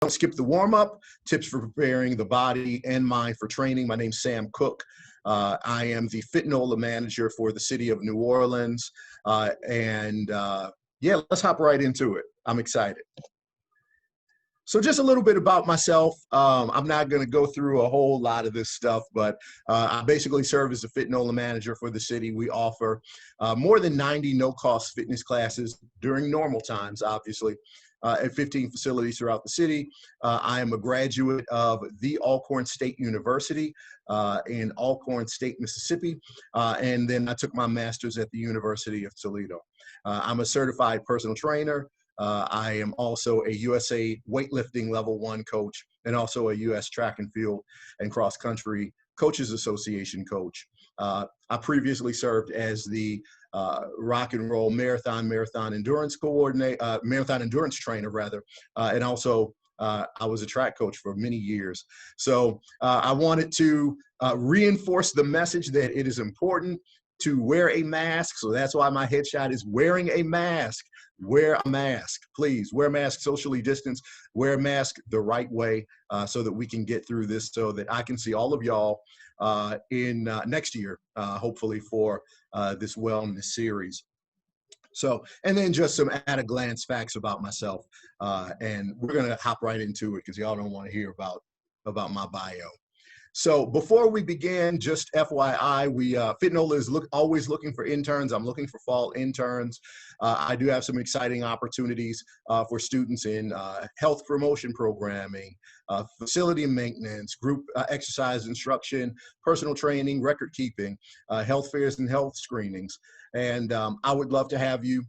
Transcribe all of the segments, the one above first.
don't skip the warm-up, tips for preparing the body and mind for training. My name's Sam Cook. I am the Fitnola manager for the city of New Orleans. Yeah, let's hop right into it. I'm excited. So just a little bit about myself. I'm not going to go through a whole lot of this stuff, but I basically serve as the Fitnola manager for the city. We offer more than 90 no-cost fitness classes during normal times, obviously, at 15 facilities throughout the city. I am a graduate of the Alcorn State University in Alcorn State, Mississippi, and then I took my master's at the University of Toledo. I'm a certified personal trainer. I am also a USA weightlifting level 1 coach and also a US track and field and cross country coaches association coach. I previously served as the rock and roll marathon endurance coordinator, marathon endurance trainer rather, and also I was a track coach for many years. So I wanted to reinforce the message that it is important to wear a mask. So that's why my headshot is wearing a mask. Wear a mask, please. Wear a mask, socially distance, wear a mask the right way so that we can get through this, so that I can see all of y'all in next year, hopefully for this wellness series. So, and then just some at-a-glance facts about myself. And we're gonna hop right into it because y'all don't wanna hear about my bio. So before we begin, just FYI, Fitnola is always looking for interns. I'm looking for fall interns. I do have some exciting opportunities for students in health promotion programming, facility maintenance, group exercise instruction, personal training, record keeping, health fairs and health screenings. And I would love to have you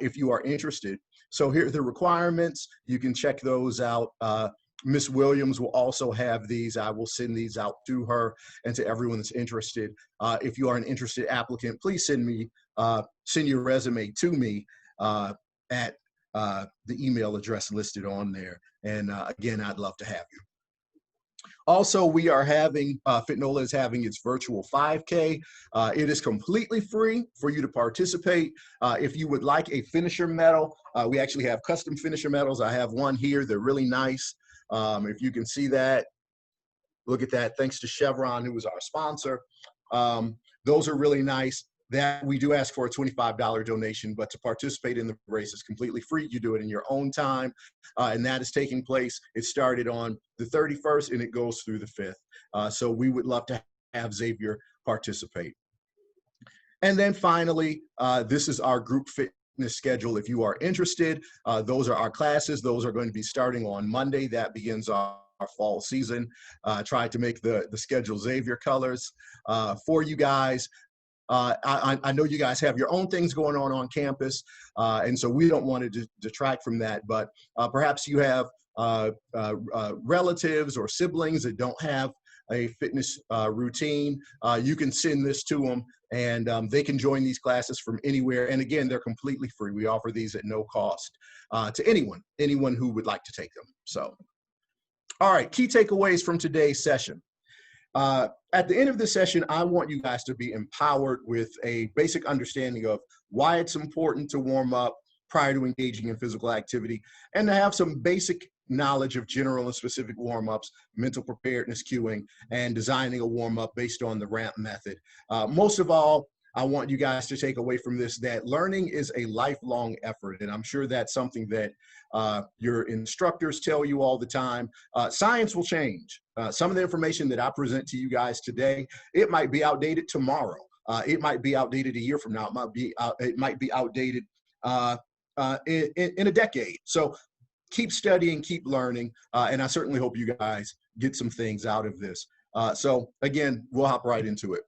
if you are interested. So here are the requirements. You can check those out. Ms. Williams will also have these. I will send these out to her and to everyone that's interested. If you are an interested applicant, please send your resume to me at the email address listed on there. And again, I'd love to have you. Also, we are having, Fitnola is having its virtual 5K. It is completely free for you to participate. If you would like a finisher medal, we actually have custom finisher medals. I have one here. They're really nice. If you can see that, look at that. Thanks to Chevron, who was our sponsor. Those are really nice. That we do ask for a $25 donation, but to participate in the race is completely free. You do it in your own time, and that is taking place. It started on the 31st and it goes through the 5th. So we would love to have Xavier participate. And then finally, this is our group fitness schedule. If you are interested, those are our classes. Those are going to be starting on Monday. That begins our fall season. Tried to make the schedule Xavier colors for you guys. I know you guys have your own things going on campus, and so we don't want to detract from that, but perhaps you have relatives or siblings that don't have a fitness routine. You can send this to them, and they can join these classes from anywhere. And again, they're completely free. We offer these at no cost to anyone who would like to take them. So, all right, key takeaways from today's session. At the end of this session, I want you guys to be empowered with a basic understanding of why it's important to warm up prior to engaging in physical activity, and to have some basic knowledge of general and specific warm-ups, mental preparedness cueing, and designing a warm-up based on the ramp method. Most of all, I want you guys to take away from this that learning is a lifelong effort, and I'm sure that's something that your instructors tell you all the time. Science will change. Some of the information that I present to you guys today, it might be outdated tomorrow. It might be outdated a year from now. It might be outdated in a decade. So keep studying, keep learning, and I certainly hope you guys get some things out of this. So again, we'll hop right into it.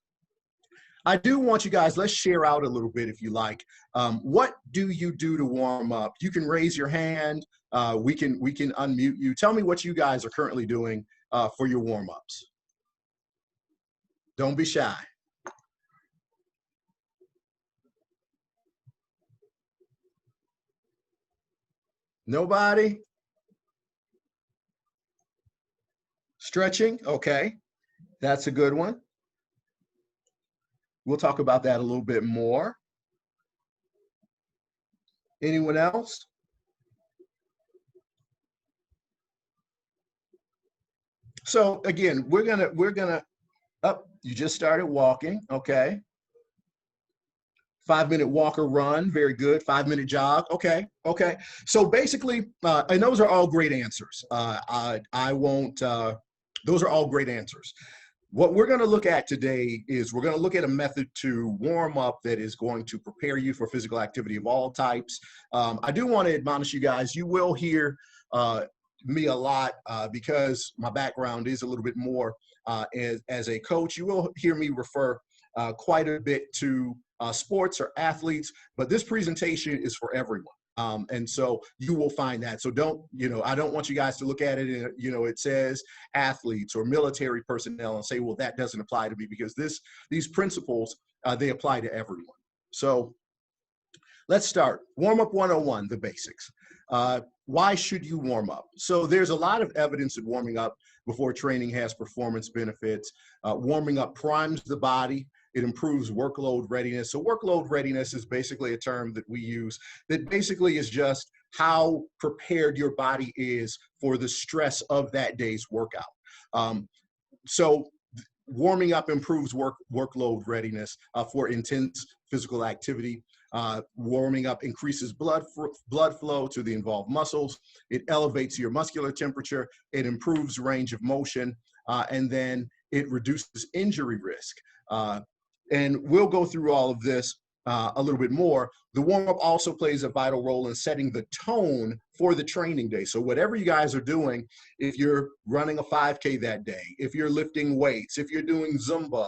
I do want you guys, let's share out a little bit if you like. What do you do to warm up? You can raise your hand. We can unmute you. Tell me what you guys are currently doing for your warm-ups. Don't be shy. Nobody? Stretching, okay. That's a good one. We'll talk about that a little bit more. Anyone else? So again, we're gonna up. You just started walking, okay? 5-minute walk or run, very good. 5-minute jog, okay, okay. So basically, and those are all great answers. I won't. Those are all great answers. What we're going to look at today is we're going to look at a method to warm up that is going to prepare you for physical activity of all types. I do want to admonish you guys, you will hear me a lot because my background is a little bit more as a coach. You will hear me refer quite a bit to sports or athletes, but this presentation is for everyone. And so you will find that. So don't, I don't want you guys to look at it and, it says athletes or military personnel and say, well, that doesn't apply to me, because these principles, they apply to everyone. So let's start. Warm up 101, the basics. Why should you warm up? So there's a lot of evidence that warming up before training has performance benefits. Warming up primes the body. It improves workload readiness. So workload readiness is basically a term that we use that basically is just how prepared your body is for the stress of that day's workout. So warming up improves workload readiness for intense physical activity. Warming up increases blood flow to the involved muscles. It elevates your muscular temperature. It improves range of motion, and then it reduces injury risk. And we'll go through all of this a little bit more. The warm-up also plays a vital role in setting the tone for the training day. So whatever you guys are doing, if you're running a 5K that day, if you're lifting weights, if you're doing Zumba,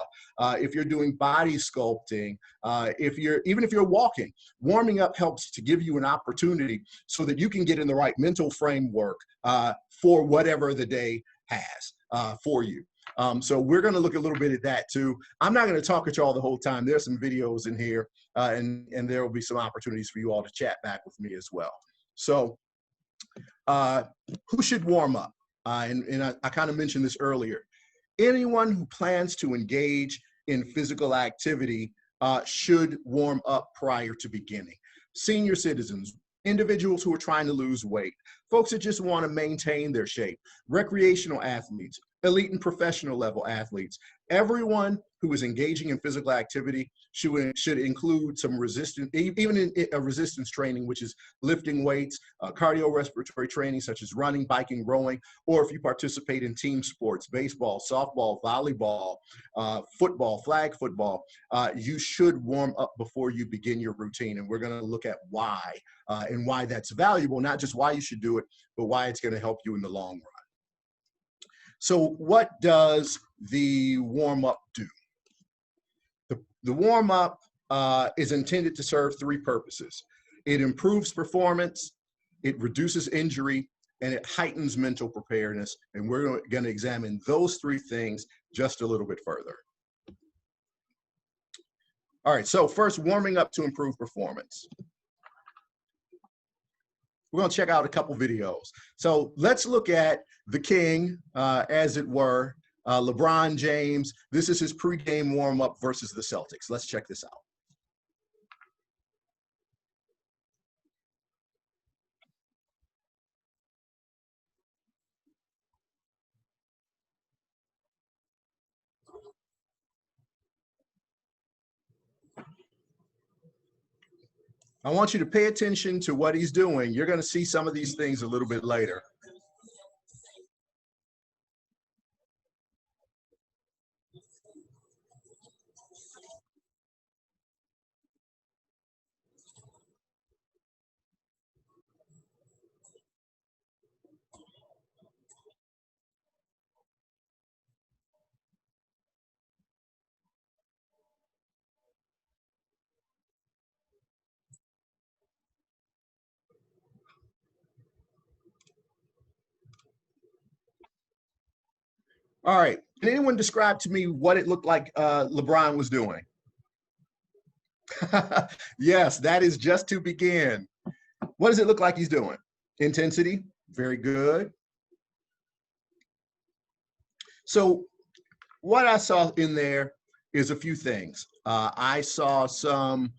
if you're doing body sculpting, even if you're walking, warming up helps to give you an opportunity so that you can get in the right mental framework for whatever the day has for you. So we're going to look a little bit at that too. I'm not going to talk at y'all the whole time. There's some videos in here, and there will be some opportunities for you all to chat back with me as well. So who should warm up? And I kind of mentioned this earlier. Anyone who plans to engage in physical activity should warm up prior to beginning. Senior citizens, individuals who are trying to lose weight, folks that just want to maintain their shape, recreational athletes, elite and professional level athletes. Everyone who is engaging in physical activity should include some resistance, even in a resistance training, which is lifting weights, cardiorespiratory training such as running, biking, rowing, or if you participate in team sports, baseball, softball, volleyball, football, flag football, you should warm up before you begin your routine. And we're going to look at why and why that's valuable, not just why you should do it, but why it's going to help you in the long run. So what does the warm-up do? The warm-up is intended to serve three purposes. It improves performance, it reduces injury, and it heightens mental preparedness. And we're going to examine those three things just a little bit further. All right, so first, warming up to improve performance. We're going to check out a couple videos. So let's look at the king, as it were, LeBron James. This is his pregame warm-up versus the Celtics. Let's check this out. I want you to pay attention to what he's doing. You're going to see some of these things a little bit later. All right. Can anyone describe to me what it looked like LeBron was doing? Yes, that is just to begin. What does it look like he's doing? Intensity. Very good. So what I saw in there is a few things. I saw some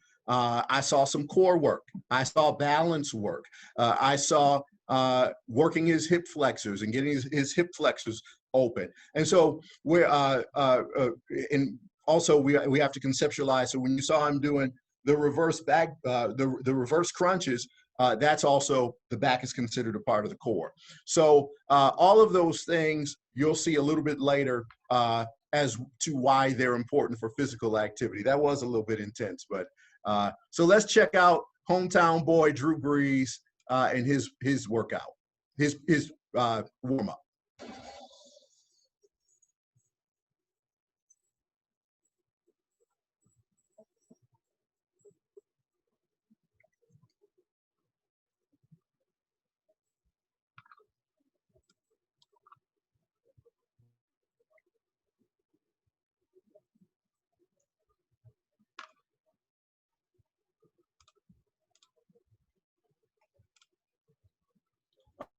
core work. I saw balance work. I saw working his hip flexors and getting his hip flexors open. And so we're, and also we have to conceptualize. So when you saw him doing the reverse back, the reverse crunches, that's also, the back is considered a part of the core. So all of those things you'll see a little bit later as to why they're important for physical activity. That was a little bit intense, but so let's check out hometown boy Drew Brees and his workout, his warm up.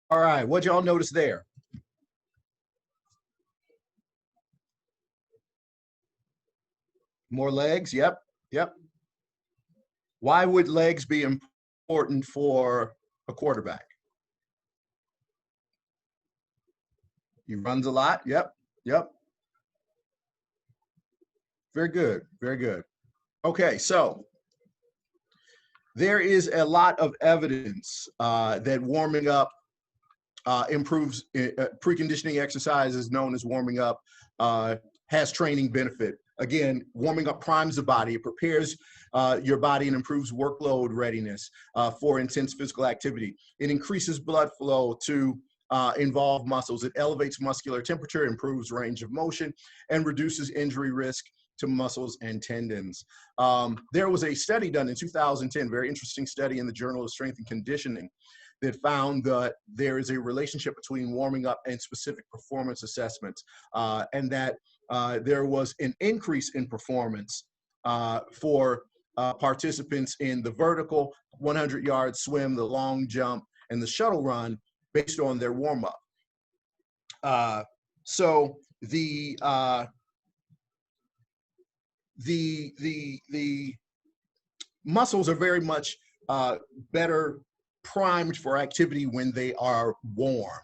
All right, what y'all notice there? More legs, yep, yep. Why would legs be important for a quarterback? He runs a lot, yep, yep. Very good, very good. Okay, so there is a lot of evidence that warming up improves, preconditioning exercises known as warming up has training benefit. Again, warming up primes the body. It prepares your body and improves workload readiness for intense physical activity. It increases blood flow to involved muscles. It elevates muscular temperature, improves range of motion, and reduces injury risk to muscles and tendons. There was a study done in 2010, very interesting study in the Journal of Strength and Conditioning, that found that there is a relationship between warming up and specific performance assessments, and that there was an increase in performance for participants in the vertical 100-yard swim, the long jump, and the shuttle run based on their warm-up. So the muscles are very much better primed for activity when they are warm.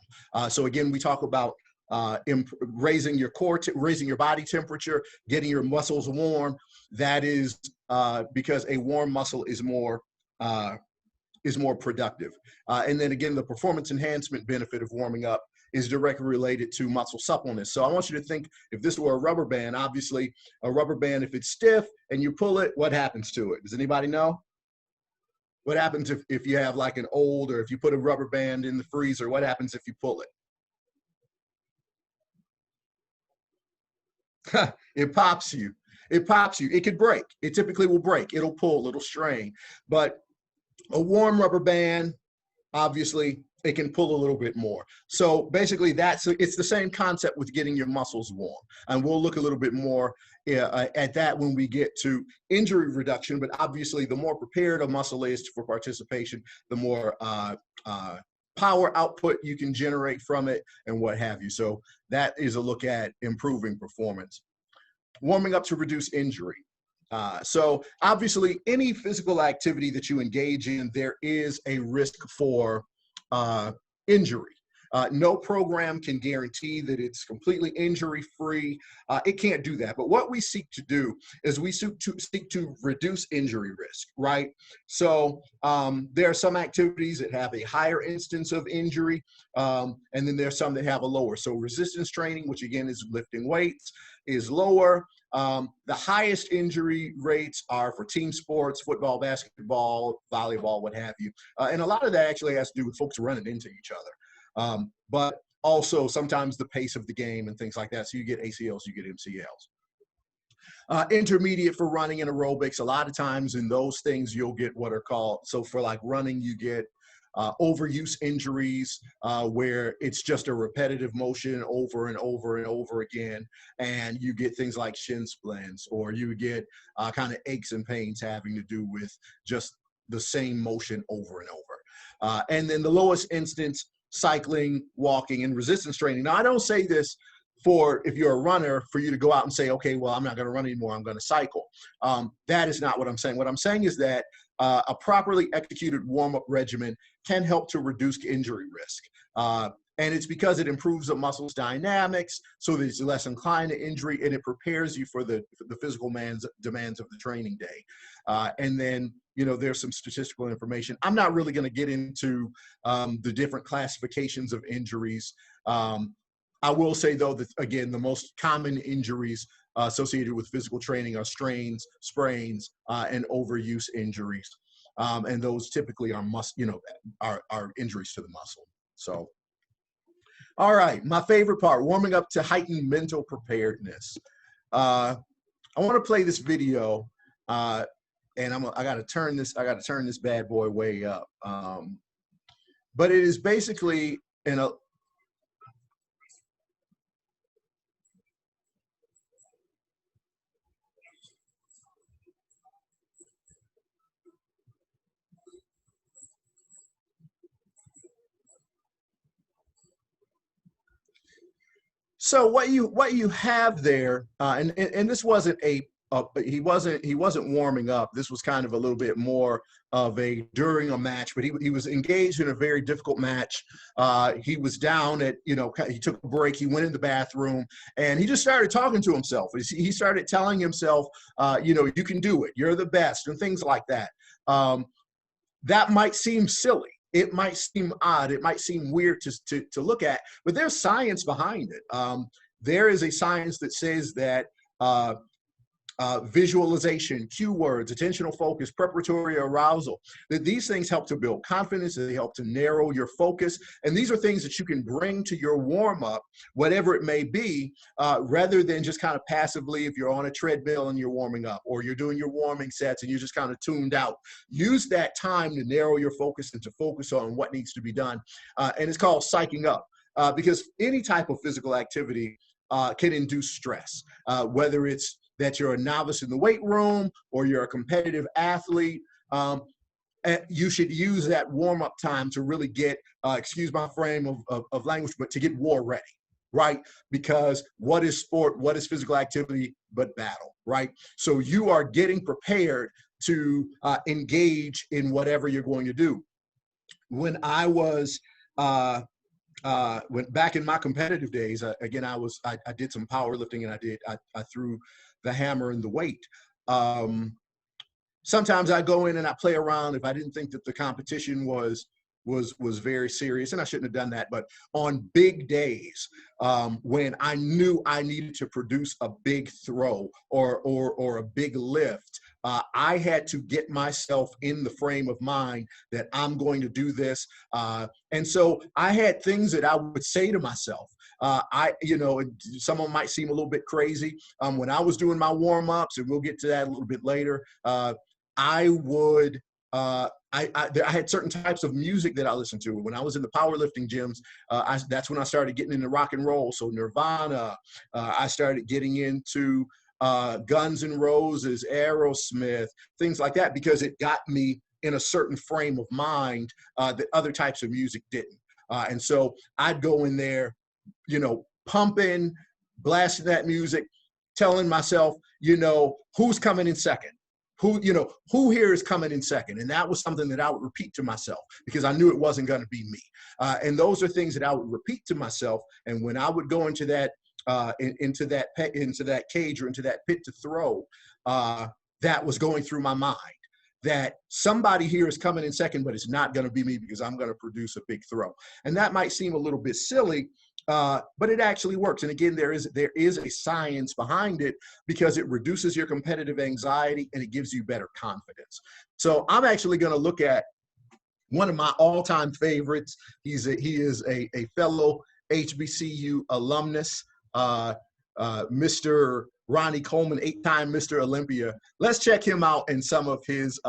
So again, we talk about raising your core, raising your body temperature, getting your muscles warm. That is because a warm muscle is more productive. And then again, the performance enhancement benefit of warming up is directly related to muscle suppleness. So I want you to think, if this were a rubber band, obviously a rubber band, if it's stiff and you pull it, what happens to it? Does anybody know? What happens if you have like an old, or if you put a rubber band in the freezer, what happens if you pull it? It pops you. It pops you. It could break. It typically will break. It'll pull, it'll strain. But a warm rubber band, obviously, it can pull a little bit more. So basically, it's the same concept with getting your muscles warm. And we'll look a little bit more at that when we get to injury reduction. But obviously, the more prepared a muscle is for participation, the more power output you can generate from it and what have you. So that is a look at improving performance. Warming up to reduce injury. So obviously, any physical activity that you engage in, there is a risk for injury. No program can guarantee that it's completely injury-free. It can't do that. But what we seek to do is we seek to reduce injury risk, right? So there are some activities that have a higher instance of injury, and then there are some that have a lower. So resistance training, which again is lifting weights, is lower. The highest injury rates are for team sports, football, basketball, volleyball, what have you. And a lot of that actually has to do with folks running into each other. But also sometimes the pace of the game and things like that. So you get ACLs, you get MCLs. Intermediate for running and aerobics. A lot of times in those things, you'll get what are called, so for like running, you get overuse injuries where it's just a repetitive motion over and over and over again. And you get things like shin splints, or you get kind of aches and pains having to do with just the same motion over and over. And then the lowest instance, cycling, walking, and resistance training. Now, I don't say this for, if you're a runner, for you to go out and say, okay, well, I'm not going to run anymore, I'm going to cycle. That is not what I'm saying. What I'm saying is that a properly executed warm-up regimen can help to reduce injury risk. And it's because it improves the muscle's dynamics so that it's less inclined to injury, and it prepares you for the physical demands of the training day. And then, you know, there's some statistical information. I'm not really going to get into the different classifications of injuries. I will say, though, that, again, the most common injuries associated with physical training are strains, sprains, and overuse injuries. And those typically are are injuries to the muscle. So, all right, my favorite part, warming up to heighten mental preparedness. I want to play this video, and I got to turn this bad boy way up. But it is basically in a So what you have there, and this wasn't he wasn't warming up. This was kind of a little bit more of a during a match, but he was engaged in a very difficult match. He was down at, you know, he took a break. He went in the bathroom and he just started talking to himself. He started telling himself, you know, you can do it. You're the best, and things like that. That might seem silly. It might seem odd. It might seem weird to look at, but there's science behind it. There is a science that says that visualization, cue words, attentional focus, preparatory arousal, that these things help to build confidence, they help to narrow your focus. And these are things that you can bring to your warm up, whatever it may be, rather than just kind of passively, if you're on a treadmill and you're warming up, or you're doing your warming sets and you're just kind of tuned out. Use that time to narrow your focus and to focus on what needs to be done. And it's called psyching up, because any type of physical activity can induce stress, whether it's that you're a novice in the weight room or you're a competitive athlete. You should use that warm-up time to really get, excuse my frame of language, but to get war ready, right? Because what is sport, what is physical activity but battle, right? So you are getting prepared to engage in whatever you're going to do. When I was when back in my competitive days, again, I did some powerlifting, and I threw the hammer and the weight. Sometimes I go in and I play around if I didn't think that the competition was very serious, and I shouldn't have done that. But on big days, when I knew I needed to produce a big throw or a big lift, I had to get myself in the frame of mind that I'm going to do this. And so I had things that I would say to myself. You know, someone might seem a little bit crazy. When I was doing my warm-ups, and we'll get to that a little bit later, I would, I had certain types of music that I listened to. When I was in the powerlifting gyms, that's when I started getting into rock and roll. So Nirvana, I started getting into Guns N' Roses, Aerosmith, things like that, because it got me in a certain frame of mind that other types of music didn't. And so I'd go in there, you know, pumping, blasting that music, telling myself, you know, who's coming in second? Who here is coming in second? And that was something that I would repeat to myself because I knew it wasn't going to be me. And those are things that I would repeat to myself. And when I would go into that cage or into that pit to throw, that was going through my mind, that somebody here is coming in second, but it's not going to be me because I'm going to produce a big throw. And that might seem a little bit silly, but it actually works. And again, there is a science behind it because it reduces your competitive anxiety and it gives you better confidence. So I'm actually going to look at one of my all-time favorites. He is a fellow HBCU alumnus, Mr. Ronnie Coleman, 8-time Mr. Olympia. Let's check him out and some of his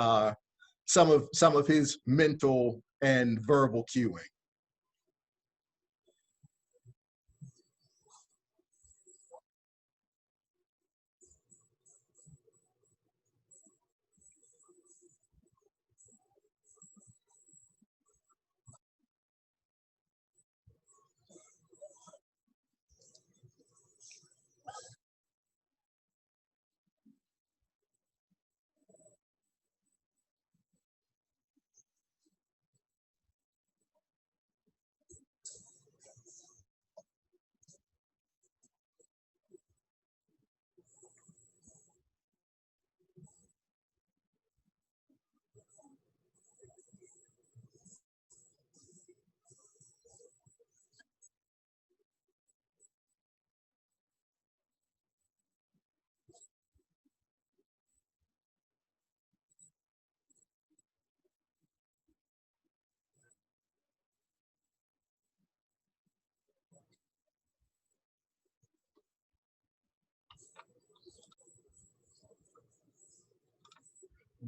mental and verbal cueing.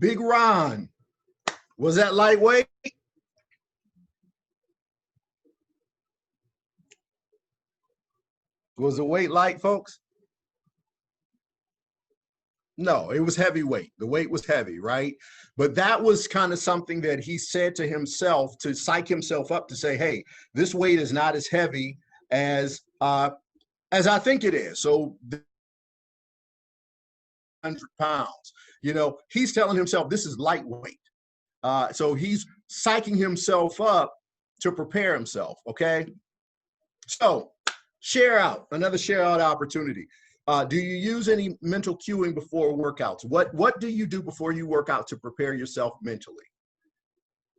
Big Ron, was that lightweight? Was the weight light, folks? No, it was heavyweight. The weight was heavy, right? But that was kind of something that he said to himself to psych himself up to say, hey, this weight is not as heavy as I think it is. So 100 pounds, you know, he's telling himself this is lightweight. So he's psyching himself up to prepare himself. Okay. So share out, another share out opportunity. Do you use any mental cueing before workouts? What do you do before you work out to prepare yourself mentally?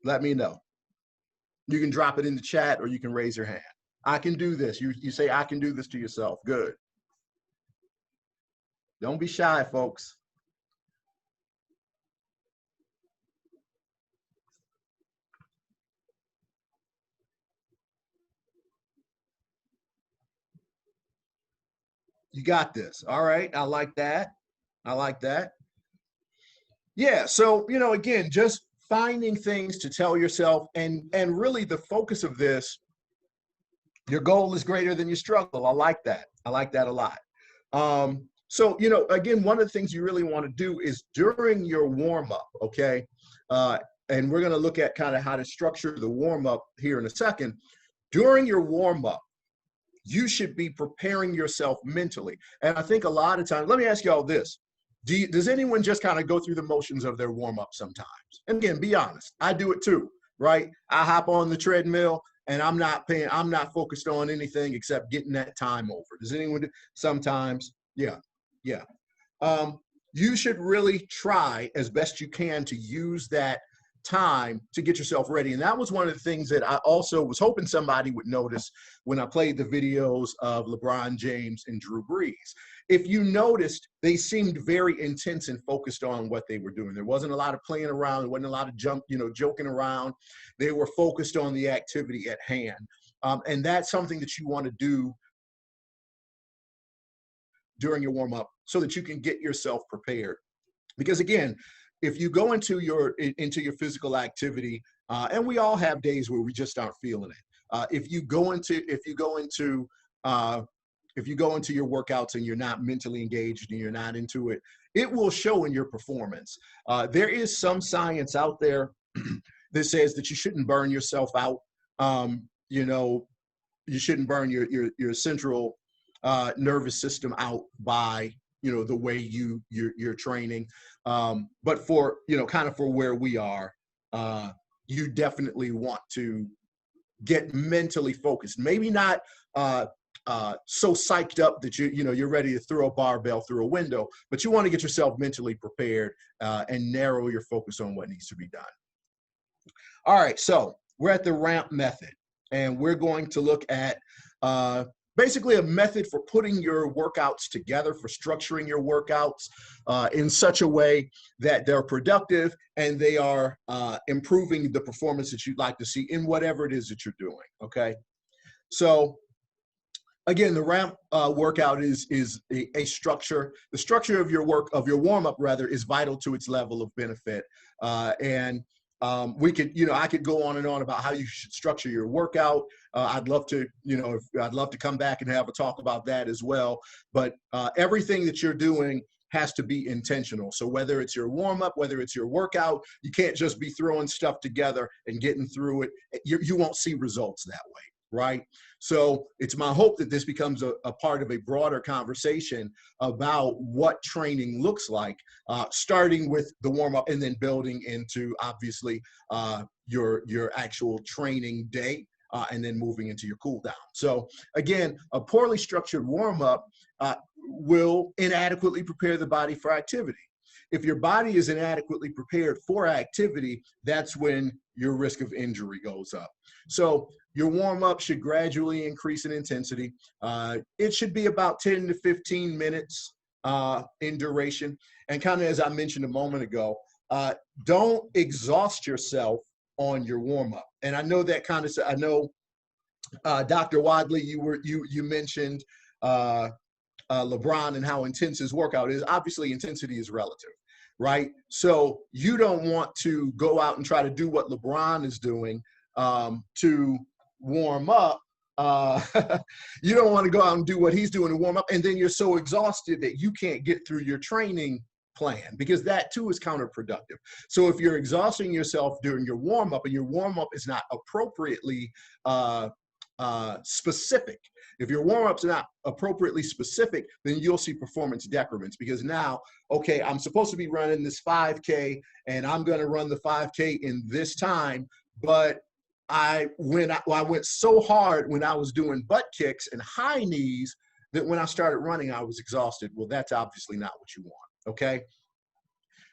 Let me know. You can drop it in the chat or you can raise your hand. I can do this. You say, I can do this to yourself. Good. Don't be shy, folks. You got this. All right. I like that. I like that. Yeah. So, you know, again, just finding things to tell yourself and really the focus of this, your goal is greater than your struggle. I like that. I like that a lot. So, you know, again, one of the things you really want to do is during your warm up, okay? And we're going to look at kind of how to structure the warm up here in a second. During your warm up, you should be preparing yourself mentally. And I think a lot of times, let me ask you all this. Does anyone just kind of go through the motions of their warm up sometimes? And again, be honest, I do it too, right? I hop on the treadmill and I'm not focused on anything except getting that time over. Does anyone do? Sometimes? Yeah, yeah. You should really try as best you can to use that time to get yourself ready. And that was one of the things that I also was hoping somebody would notice when I played the videos of LeBron James and Drew Brees. If you noticed, they seemed very intense and focused on what they were doing. There wasn't a lot of playing around. There wasn't a lot of joking around. They were focused on the activity at hand. And that's something that you want to do during your warm up so that you can get yourself prepared. Because again, if you go into your physical activity, and we all have days where we just aren't feeling it. If you go into your workouts and you're not mentally engaged and you're not into it, it will show in your performance. There is some science out there that says that you shouldn't burn yourself out. You know, you shouldn't burn your central nervous system out by the way you're training. But for kind of for where we are, you definitely want to get mentally focused. Maybe not so psyched up that you're ready to throw a barbell through a window, but you want to get yourself mentally prepared and narrow your focus on what needs to be done. All right, so we're at the ramp method, and we're going to look at basically a method for putting your workouts together, for structuring your workouts in such a way that they're productive and they are improving the performance that you'd like to see in whatever it is that you're doing, okay? So again, the ramp workout is a structure. The structure of your warm-up rather, is vital to its level of benefit. I could go on and on about how you should structure your workout. I'd love to come back and have a talk about that as well. But everything that you're doing has to be intentional. So whether it's your warm up, whether it's your workout, you can't just be throwing stuff together and getting through it. You won't see results that way, right? So it's my hope that this becomes a part of a broader conversation about what training looks like, starting with the warm up and then building into obviously your actual training day, and then moving into your cool down. So again, a poorly structured warm up will inadequately prepare the body for activity. If your body is inadequately prepared for activity, that's when your risk of injury goes up. So your warm-up should gradually increase in intensity. It should be about 10 to 15 minutes in duration. And kind of as I mentioned a moment ago, don't exhaust yourself on your warm-up. And I know that kind of, I know Dr. Wadley, you mentioned LeBron and how intense his workout is. Obviously, intensity is relative, right? So you don't want to go out and try to do what LeBron is doing to warm up. You don't want to go out and do what he's doing to warm up, and then you're so exhausted that you can't get through your training plan, because that too is counterproductive. So if you're exhausting yourself during your warm up and your warm up is not appropriately specific, if your warm up's not appropriately specific, then you'll see performance decrements, because now, okay, I'm supposed to be running this 5K and I'm going to run the 5K in this time, but I went so hard when I was doing butt kicks and high knees that when I started running, I was exhausted. Well, that's obviously not what you want. Okay.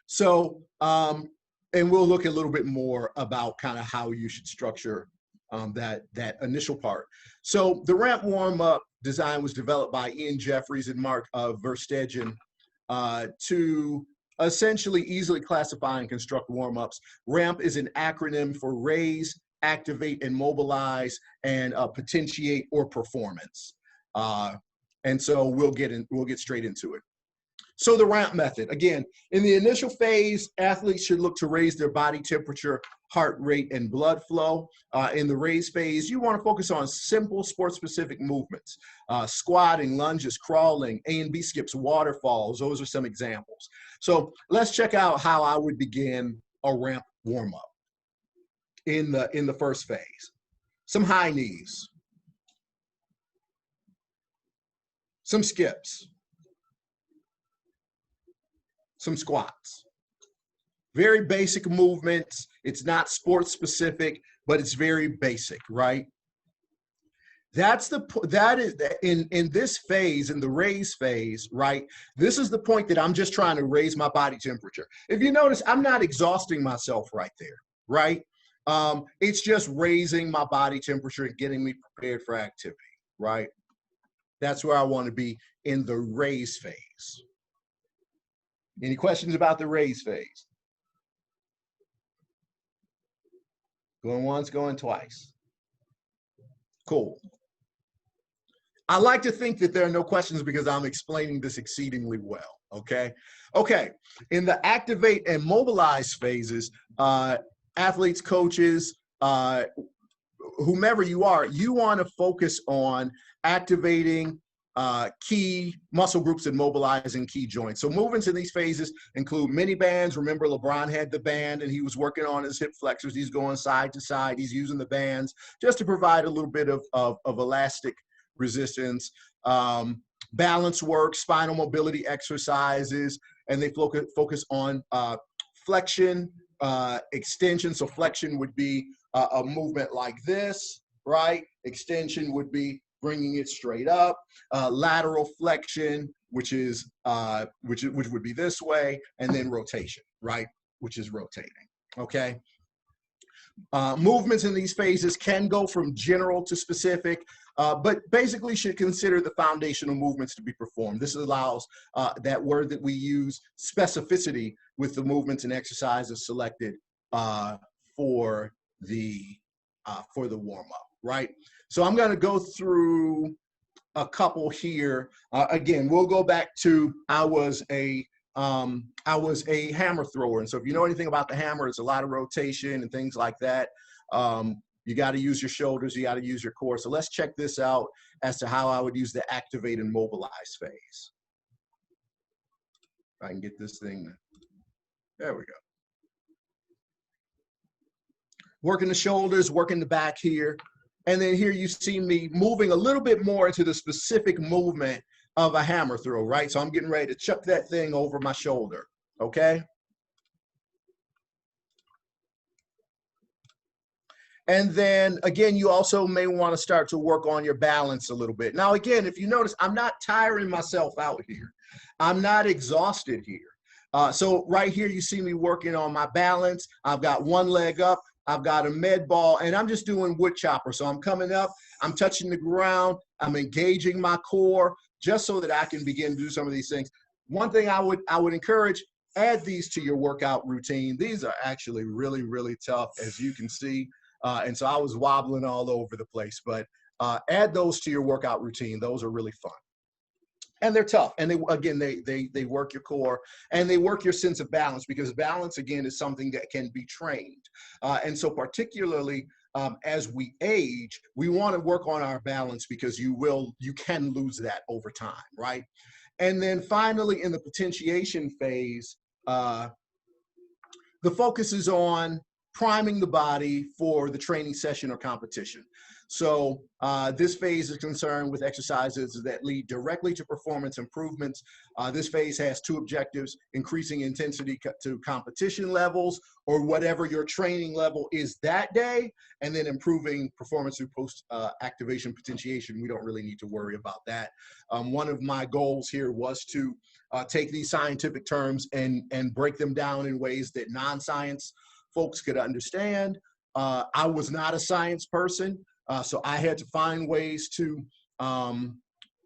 So, and we'll look a little bit more about kind of how you should structure that initial part. So the ramp warm-up design was developed by Ian Jeffries and Mark Verstegen to essentially easily classify and construct warm-ups. RAMP is an acronym for raise, activate, and mobilize, and potentiate or performance. And so we'll get straight into it. So the ramp method, again, in the initial phase, athletes should look to raise their body temperature, heart rate, and blood flow. In the raise phase, you want to focus on simple sport-specific movements, squatting, lunges, crawling, A and B skips, waterfalls. Those are some examples. So let's check out how I would begin a ramp warm-up in the first phase. Some high knees, some skips, some squats. Very basic movements. It's not sports specific, but it's very basic, right? That is in this phase, in the raise phase, right? This is the point that I'm just trying to raise my body temperature. If you notice, I'm not exhausting myself right there, right? It's just raising my body temperature and getting me prepared for activity, right? That's where I want to be in the raise phase. Any questions about the raise phase? Going once, going twice. Cool. I like to think that there are no questions because I'm explaining this exceedingly well, okay? Okay, in the activate and mobilize phases, athletes, coaches, whomever you are, you want to focus on activating key muscle groups and mobilizing key joints. So movements in these phases include mini bands. Remember, LeBron had the band and he was working on his hip flexors. He's going side to side. He's using the bands just to provide a little bit of elastic resistance. Balance work, spinal mobility exercises, and they focus on flexion, extension. So flexion would be a movement like this, right? Extension would be bringing it straight up. Lateral flexion, which would be this way, and then rotation, right? Which is rotating, okay? Movements in these phases can go from general to specific, but basically should consider the foundational movements to be performed. This allows that word that we use, specificity, with the movements and exercises selected for the warm-up, right? So I'm going to go through a couple here. Again, we'll go back to I was a hammer thrower, and so if you know anything about the hammer, it's a lot of rotation and things like that. You got to use your shoulders, you got to use your core. So let's check this out as to how I would use the activate and mobilize phase. If I can get this thing, there we go. Working the shoulders, working the back here. And then here you see me moving a little bit more into the specific movement of a hammer throw, right? So I'm getting ready to chuck that thing over my shoulder, okay? And then again, you also may want to start to work on your balance a little bit. Now, again, if you notice, I'm not tiring myself out here. I'm not exhausted here. So right here, you see me working on my balance. I've got one leg up. I've got a med ball, and I'm just doing wood chopper. So I'm coming up, I'm touching the ground, I'm engaging my core just so that I can begin to do some of these things. One thing I would encourage, add these to your workout routine. These are actually really, really tough, as you can see. And so I was wobbling all over the place, but add those to your workout routine. Those are really fun. And they're tough. And they, again, they work your core and they work your sense of balance, because balance, again, is something that can be trained. And so particularly as we age, we want to work on our balance, because you can lose that over time, right? And then finally, in the potentiation phase, the focus is on priming the body for the training session or competition. So this phase is concerned with exercises that lead directly to performance improvements. This phase has two objectives: increasing intensity to competition levels, or whatever your training level is that day, and then improving performance through post-activation potentiation. We don't really need to worry about that. One of my goals here was to take these scientific terms and break them down in ways that non-science folks could understand. I was not a science person, so I had to find ways to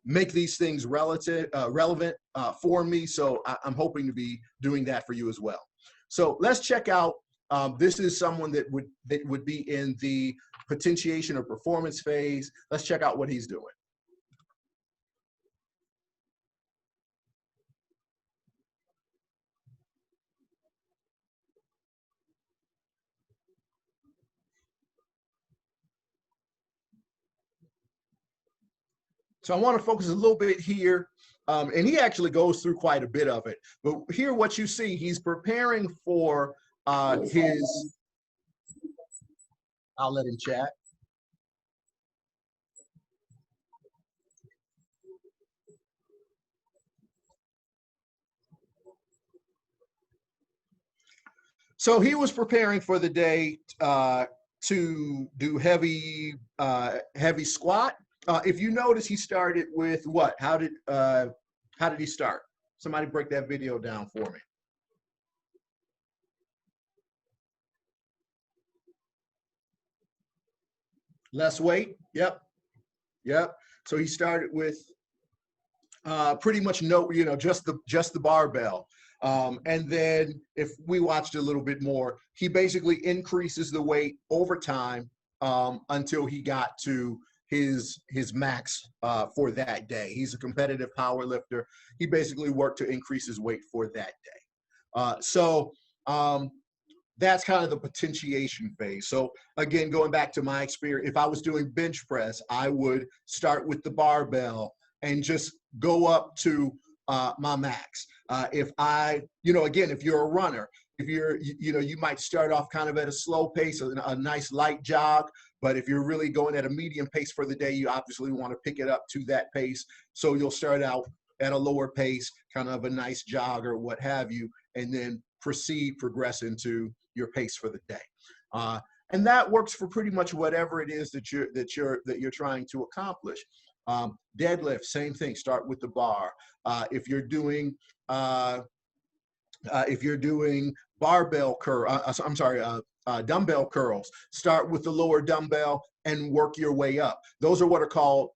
make these things relevant for me. So I'm hoping to be doing that for you as well. So let's check out, this is someone that would be in the potentiation or performance phase. Let's check out what he's doing. So I want to focus a little bit here, and he actually goes through quite a bit of it. But here, what you see, he's preparing for his, I'll let him chat. So he was preparing for the day to do heavy squat. If you notice, he started with what? How did he start? Somebody break that video down for me. Less weight. Yep. So he started with pretty much just the barbell. And then if we watched a little bit more, he basically increases the weight over time until he got to his max for that day. He's a competitive power lifter. He basically worked to increase his weight for that day. So that's kind of the potentiation phase. So again, going back to my experience, if I was doing bench press, I would start with the barbell and just go up to my max. If if you're a runner, if you might start off kind of at a slow pace, a nice light jog, but if you're really going at a medium pace for the day, you obviously want to pick it up to that pace. So you'll start out at a lower pace, kind of a nice jog or what have you, and then progress into your pace for the day. And that works for pretty much whatever it is that you're trying to accomplish. Deadlift, same thing. Start with the bar. If you're doing barbell curl, dumbbell curls, start with the lower dumbbell and work your way up. Those are what are called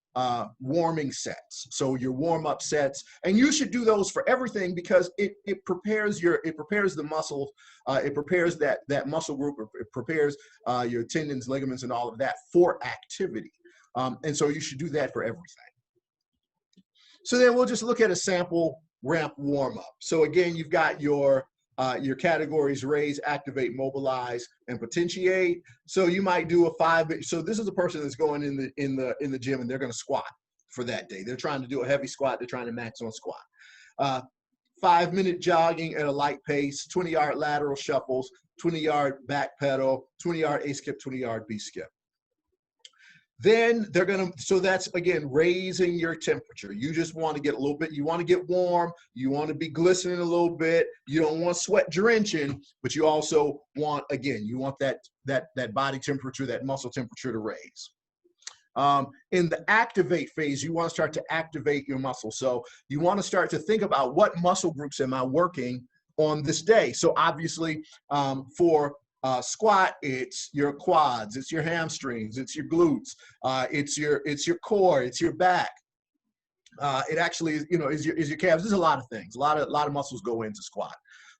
warming sets. So your warm-up sets, and you should do those for everything, because it prepares the muscles, it prepares that muscle group, it prepares your tendons, ligaments, and all of that for activity. And so you should do that for everything. So then we'll just look at a sample ramp warm-up. So again, you've got your categories: raise, activate, mobilize, and potentiate. So you might do a 5. So this is a person that's going in the gym, and they're going to squat for that day. They're trying to do a heavy squat. They're trying to max on squat. 5-minute jogging at a light pace, 20-yard lateral shuffles, 20-yard back pedal, 20-yard A skip, 20-yard B skip. Then so that's again raising your temperature. You just want to get a little bit, you want to get warm, you want to be glistening a little bit, you don't want sweat drenching, but you also want, again, you want that body temperature, that muscle temperature to raise. In the activate phase, you want to start to activate your muscle. So you want to start to think about, what muscle groups am I working on this day? So obviously for squat, it's your quads, it's your hamstrings, it's your glutes, it's your core, it's your back. It actually is, is your calves. There's a lot of things. A lot of muscles go into squat.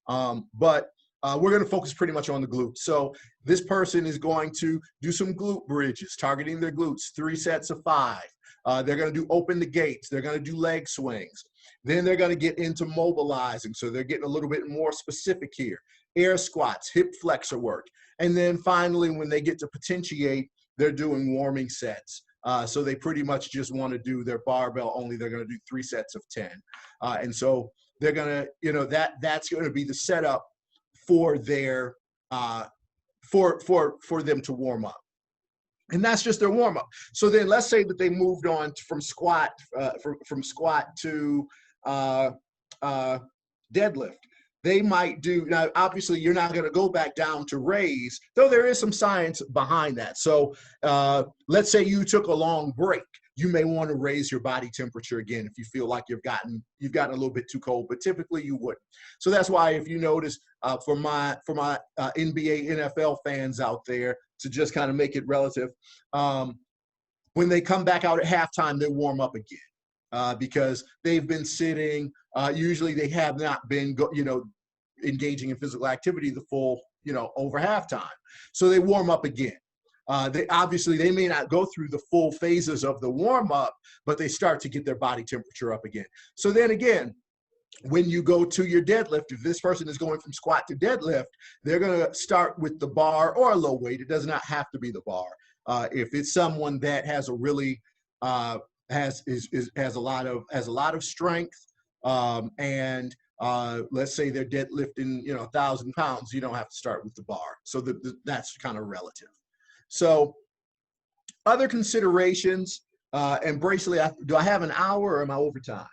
But we're going to focus pretty much on the glutes. So this person is going to do some glute bridges, targeting their glutes, 3 sets of 5. They're going to do open the gates. They're going to do leg swings. Then they're going to get into mobilizing. So they're getting a little bit more specific here. Air squats, hip flexor work. And then finally, when they get to potentiate, they're doing warming sets. So they pretty much just want to do their barbell only. They're going to do 3 sets of 10. And so they're going to, you know, that's going to be the setup for their, for them to warm up. And that's just their warm up. So then let's say that they moved on from squat, from squat to deadlift. They might do, now obviously you're not going to go back down to raise, though there is some science behind that. So let's say you took a long break. You may want to raise your body temperature again if you feel like you've gotten a little bit too cold, but typically you wouldn't. So that's why, if you notice, for my NBA, NFL fans out there, to just kind of make it relative, when they come back out at halftime, they warm up again because they've been sitting. Usually they have not been, engaging in physical activity the full, over halftime. So they warm up again. They may not go through the full phases of the warm up, but they start to get their body temperature up again. So then again, when you go to your deadlift, if this person is going from squat to deadlift, they're going to start with the bar or a low weight. It does not have to be the bar. If it's someone that has a really has a lot of strength, and let's say they're deadlifting 1,000 pounds, you don't have to start with the bar. So that's kind of relative. So other considerations, and Braceley, do I have an hour or am I over time?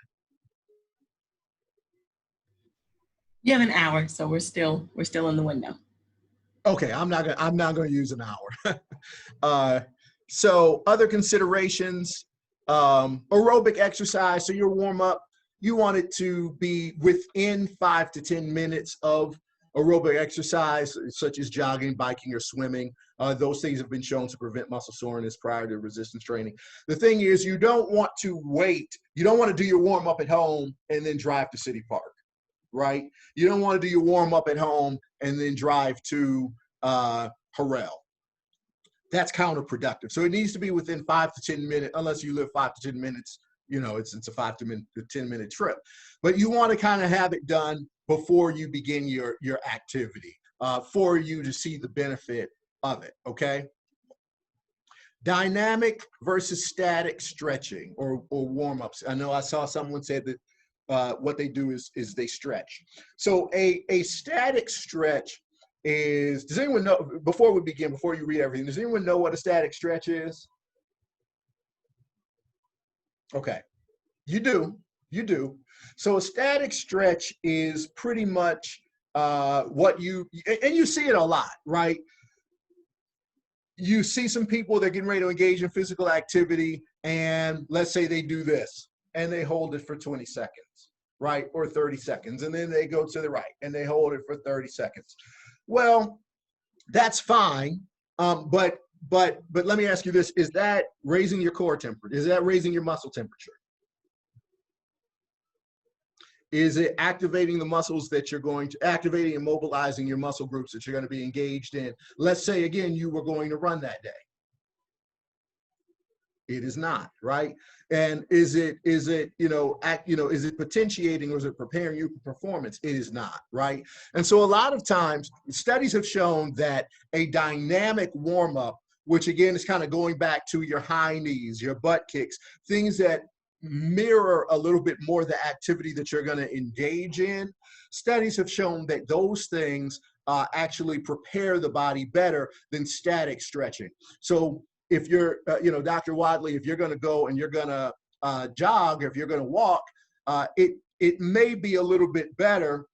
You have an hour, so we're still in the window. Okay, I'm not gonna use an hour. So other considerations, aerobic exercise. So your warm up, you want it to be within 5 to 10 minutes of aerobic exercise, such as jogging, biking, or swimming. Those things have been shown to prevent muscle soreness prior to resistance training. The thing is, you don't want to wait. You don't want to do your warm up at home and then drive to City Park, right? You don't want to do your warm up at home and then drive to Harrell. That's counterproductive. So it needs to be within 5 to 10 minutes, unless you live 5 to 10 minutes, it's a 5 to 10 minute trip. But you want to kind of have it done before you begin your activity, for you to see the benefit of it, okay? Dynamic versus static stretching or warm-ups. I know I saw someone said that what they do is they stretch. So a static stretch is, does anyone know, before we begin, before you read everything, does anyone know what a static stretch is? Okay, you do. So a static stretch is pretty much what you see it a lot, right? You see some people, they're getting ready to engage in physical activity, and let's say they do this, and they hold it for 20 seconds, right? Or 30 seconds, and then they go to the right, and they hold it for 30 seconds. Well, that's fine, but let me ask you this: is that raising your core temperature? Is that raising your muscle temperature? Is it activating the muscles that you're going to, activating and mobilizing your muscle groups that you're going to be engaged in? Let's say, again, you were going to run that day. It is not, right? And is it potentiating, or is it preparing you for performance? It is not, right? And so a lot of times, studies have shown that a dynamic warm-up, which again is kind of going back to your high knees, your butt kicks, things that mirror a little bit more the activity that you're going to engage in. Studies have shown that those things actually prepare the body better than static stretching. So if you're, Dr. Wadley, if you're going to go and you're going to jog, or if you're going to walk, it may be a little bit better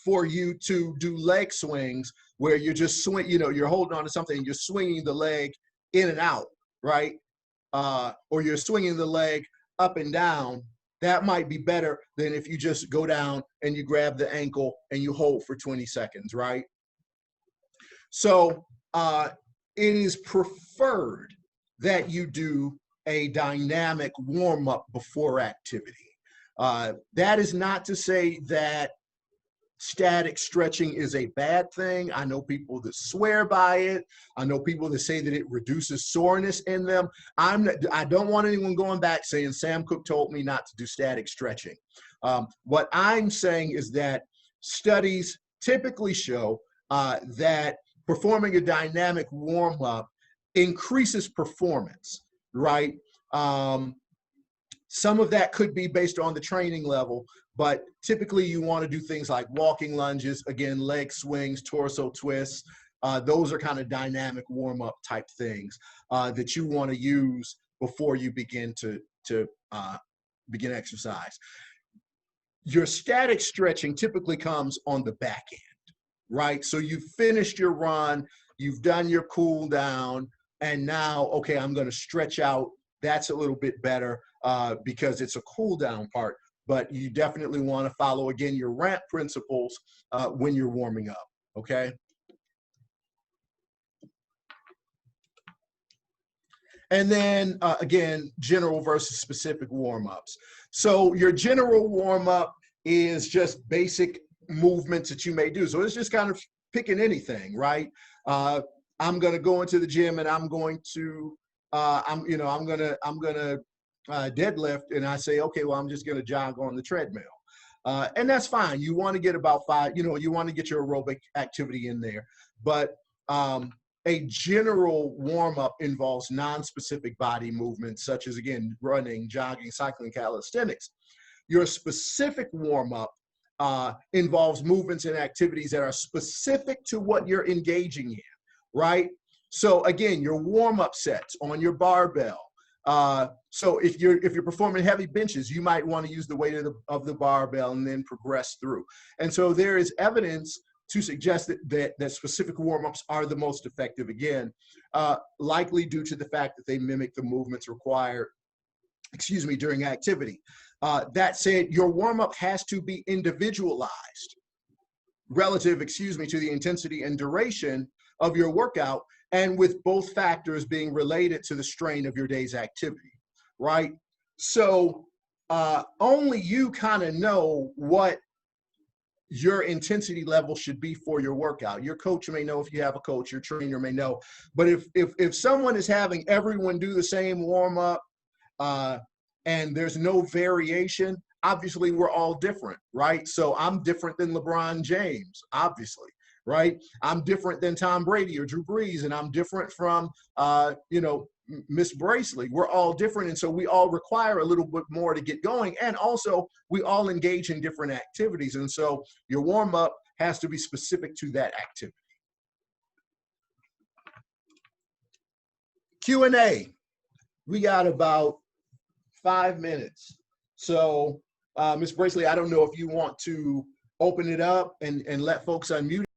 for you to do leg swings where you're just you're holding on to something and you're swinging the leg in and out, right? Or you're swinging the leg up and down. That might be better than if you just go down and you grab the ankle and you hold for 20 seconds, right? So it is preferred that you do a dynamic warm-up before activity. That is not to say that static stretching is a bad thing. I know people that swear by it. I know people that say that it reduces soreness in them. I don't want anyone going back saying Sam Cooke told me not to do static stretching. What I'm saying is that studies typically show that performing a dynamic warm-up increases performance, right? Some of that could be based on the training level, but typically you want to do things like walking lunges, again, leg swings, torso twists. Those are kind of dynamic warm-up type things that you want to use before you begin to begin exercise. Your static stretching typically comes on the back end, right? So you've finished your run, you've done your cool down, and now, okay, I'm going to stretch out. That's a little bit better because it's a cool down part, but you definitely want to follow, again, your ramp principles when you're warming up, okay? And then, again, general versus specific warm-ups. So your general warm-up is just basic movements that you may do. So it's just kind of picking anything, right? I'm going to go into the gym and I'm going to, I'm gonna deadlift, and I say, okay, well, I'm just going to jog on the treadmill. And that's fine. You want to get about you want to get your aerobic activity in there. But a general warm-up involves non-specific body movements, such as, again, running, jogging, cycling, calisthenics. Your specific warm-up involves movements and activities that are specific to what you're engaging in, right? So again, your warm-up sets on your barbell. So if you're performing heavy benches, you might want to use the weight of the barbell and then progress through. And so there is evidence to suggest that specific warm-ups are the most effective, again, likely due to the fact that they mimic the movements required, during activity. That said, your warm-up has to be individualized relative, to the intensity and duration of your workout, and with both factors being related to the strain of your day's activity, right? So only you kind of know what your intensity level should be for your workout. Your coach may know if you have a coach, your trainer may know. But if someone is having everyone do the same warm-up and there's no variation, obviously we're all different, right? So I'm different than LeBron James, obviously, right? I'm different than Tom Brady or Drew Brees, and I'm different from, Miss Braceley. We're all different, and so we all require a little bit more to get going, and also we all engage in different activities, and so your warm-up has to be specific to that activity. Q&A. We got about 5 minutes. So, Ms. Braceley, I don't know if you want to open it up and let folks unmute.